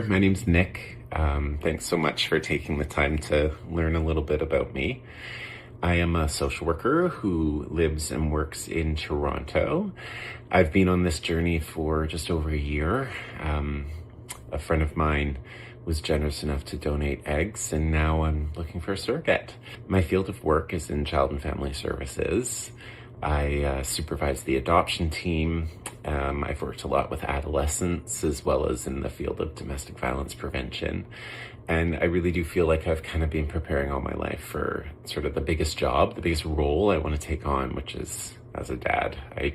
My name's Nick. Thanks so much for taking the time to learn a little bit about me. I am a social worker who lives and works in Toronto. I've been on this journey for just over a year. A friend of mine was generous enough to donate eggs, and now I'm looking for a surrogate. My field of work is in child and family services. I supervise the adoption team. I've worked a lot with adolescents as well as in the field of domestic violence prevention. And I really do feel like I've kind of been preparing all my life for sort of the biggest job, the biggest role I want to take on, which is as a dad. I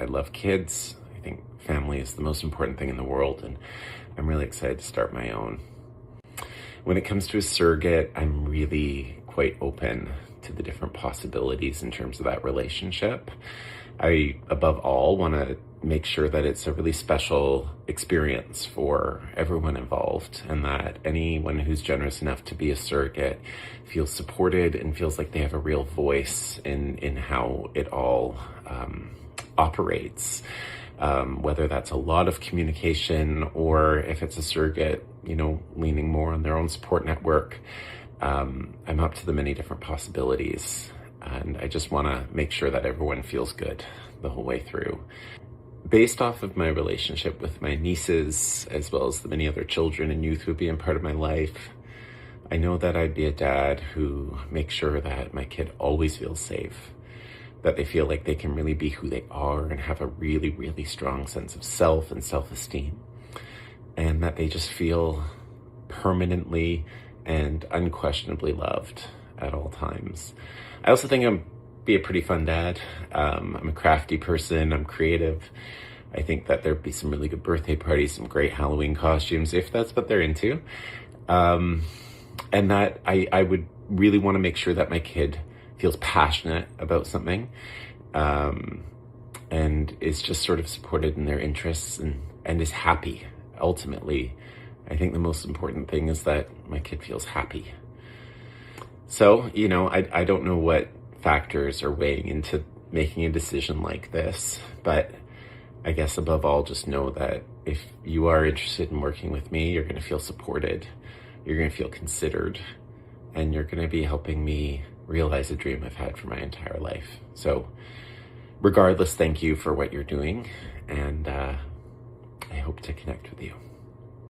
love kids. I think family is the most important thing in the world, and I'm really excited to start my own. When it comes to a surrogate, I'm really quite open to the different possibilities in terms of that relationship. I, above all, want to make sure that it's a really special experience for everyone involved, and that anyone who's generous enough to be a surrogate feels supported and feels like they have a real voice in how it all operates. Whether that's a lot of communication or if it's a surrogate, leaning more on their own support network. I'm up to the many different possibilities, and I just want to make sure that everyone feels good the whole way through. Based off of my relationship with my nieces, as well as the many other children and youth who have been part of my life, I know that I'd be a dad who makes sure that my kid always feels safe, that they feel like they can really be who they are and have a really, really strong sense of self and self-esteem, and that they just feel permanently and unquestionably loved at all times. I also think I'm be a pretty fun dad. I'm a crafty person. I'm creative. I think that there'd be some really good birthday parties, some great Halloween costumes, if that's what they're into. And that I would really want to make sure that my kid feels passionate about something, and is just sort of supported in their interests and is happy. Ultimately, I think the most important thing is that my kid feels happy. So, I don't know what factors are weighing into making a decision like this, but I guess above all, just know that if you are interested in working with me, you're going to feel supported, you're going to feel considered, and you're going to be helping me realize a dream I've had for my entire life. So regardless, thank you for what you're doing, and I hope to connect with you.